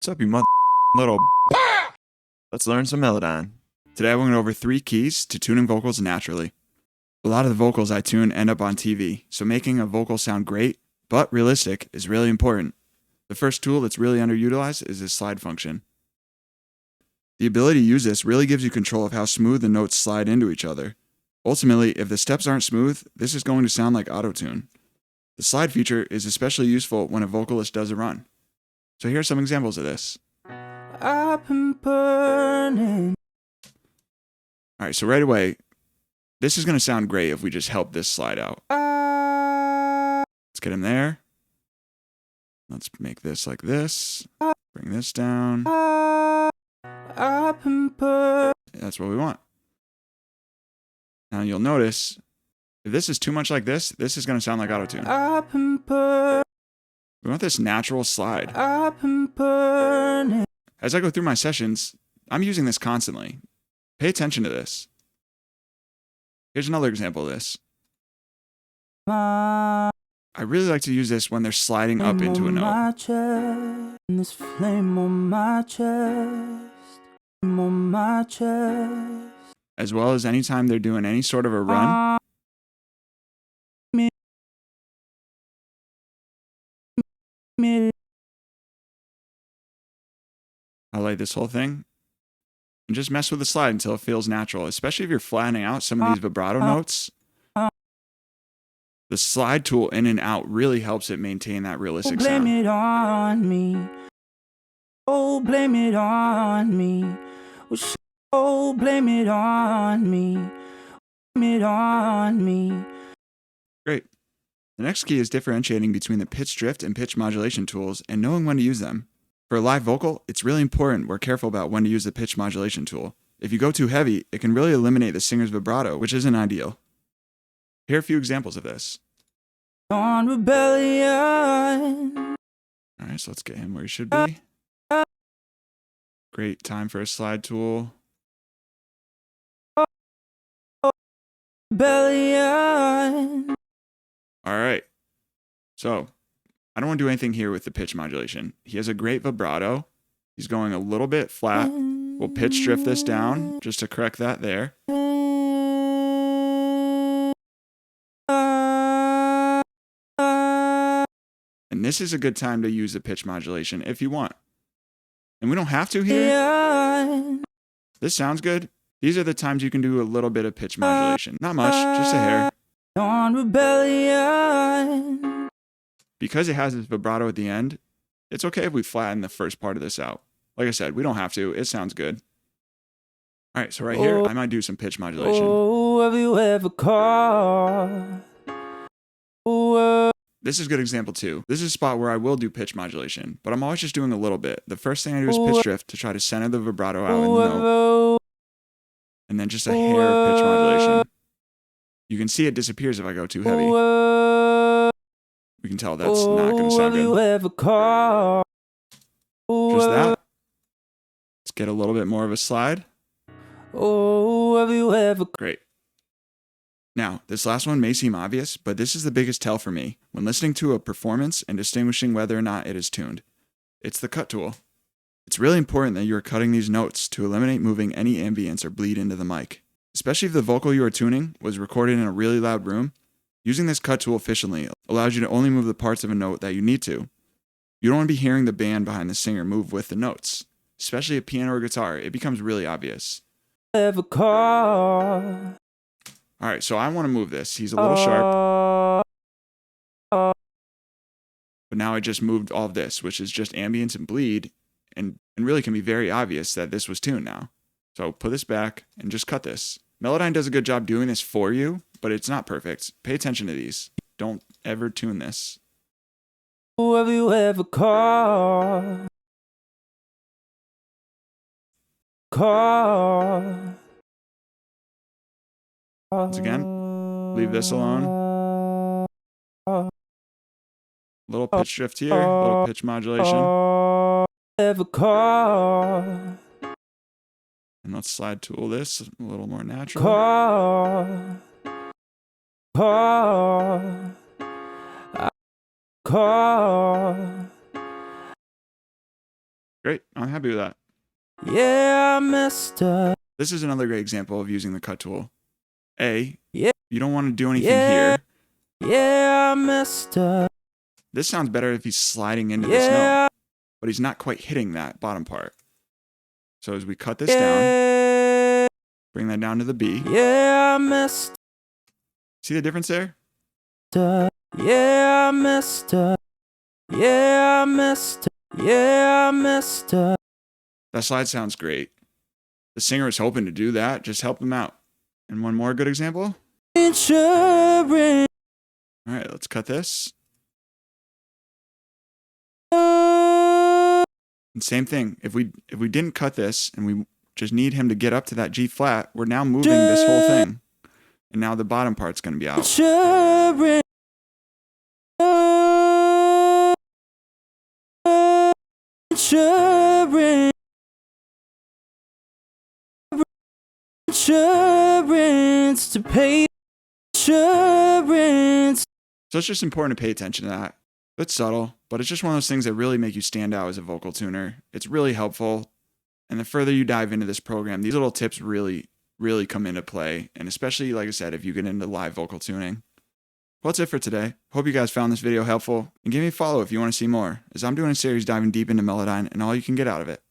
What's up, you little Let's learn some Melodyne. Today I went over 3 keys to tuning vocals naturally. A lot of the vocals I tune end up on TV, so making a vocal sound great, but realistic, is really important. The first tool that's really underutilized is this slide function. The ability to use this really gives you control of how smooth the notes slide into each other. Ultimately, if the steps aren't smooth, this is going to sound like auto-tune. The slide feature is especially useful when a vocalist does a run. So here are some examples of this. I've been burning. Alright, so right away, this is going to sound great if we just help this slide out. Let's get him there. Let's make this like this. Bring this down. I've been burning. That's what we want. Now you'll notice, if this is too much like this is going to sound like auto-tune. I've been burning. We want this natural slide. I've been burning. As I go through my sessions, I'm using this constantly. Pay attention to this. Here's another example of this. I really like to use this when they're sliding up into a note. This flame on my chest, on my chest. As well as anytime they're doing any sort of a run. Highlight this whole thing and just mess with the slide until it feels natural, especially if you're flattening out some of these vibrato notes. The slide tool in and out really helps it maintain that realistic sound. Blame it on me. Oh, blame it on me. Oh, blame it on me. Blame it on me. Great. The next key is differentiating between the pitch drift and pitch modulation tools and knowing when to use them. For a live vocal, it's really important we're careful about when to use the pitch modulation tool. If you go too heavy, it can really eliminate the singer's vibrato, which isn't ideal. Here are a few examples of this. On rebellion. Alright, so let's get him where he should be. Great time for a slide tool. Rebellion. Alright, so I don't want to do anything here with the pitch modulation. He has a great vibrato. He's going a little bit flat. We'll pitch drift this down just to correct that there. And this is a good time to use the pitch modulation if you want. And we don't have to here. This sounds good. These are the times you can do a little bit of pitch modulation. Not much, just a hair. On rebellion. Because it has this vibrato at the end, it's okay if we flatten the first part of this out. Like I said, we don't have to. It sounds good. All right, so right here, I might do some pitch modulation. Oh, have you ever caught? This is a good example too. This is a spot where I will do pitch modulation, but I'm always just doing a little bit. The first thing I do is pitch drift to try to center the vibrato out in the note. And then just a hair of pitch modulation. You can see it disappears if I go too heavy. We can tell that's not going to sound good. Just that. Let's get a little bit more of a slide. Great. Now, this last one may seem obvious, but this is the biggest tell for me when listening to a performance and distinguishing whether or not it is tuned. It's the cut tool. It's really important that you are cutting these notes to eliminate moving any ambience or bleed into the mic. Especially if the vocal you are tuning was recorded in a really loud room, using this cut tool efficiently allows you to only move the parts of a note that you need to. You don't want to be hearing the band behind the singer move with the notes. Especially a piano or guitar, it becomes really obvious. Alright, so I want to move this. He's a little sharp. But now I just moved all of this, which is just ambience and bleed, and really can be very obvious that this was tuned now. So put this back and just cut this. Melodyne does a good job doing this for you, but it's not perfect. Pay attention to these. Don't ever tune this. Have you ever caught? Once again, leave this alone. Little pitch drift here, little pitch modulation. And let's slide tool this a little more natural. Great. I'm happy with that. Yeah, I messed up. This is another great example of using the cut tool. A, Yeah. you don't want to do anything Yeah. here. Yeah, I messed up. This sounds better if he's sliding into this note, but he's not quite hitting that bottom part. So as we cut this down, bring that down to the B. Yeah, I messed up. See the difference there? Yeah, I messed up. Yeah, I messed up. Yeah, I messed up. That slide sounds great. The singer is hoping to do that. Just help him out. And one more good example. Insurance. All right, let's cut this. And same thing. If we didn't cut this and we just need him to get up to that G flat, we're now moving this whole thing. And now the bottom part's going to be out. Insurance. Insurance. Insurance to pay insurance. So it's just important to pay attention to that. It's subtle, but it's just one of those things that really make you stand out as a vocal tuner. It's really helpful. And the further you dive into this program, these little tips really, really come into play. And especially, like I said, if you get into live vocal tuning. Well, that's it for today. Hope you guys found this video helpful. And give me a follow if you want to see more, as I'm doing a series diving deep into Melodyne and all you can get out of it.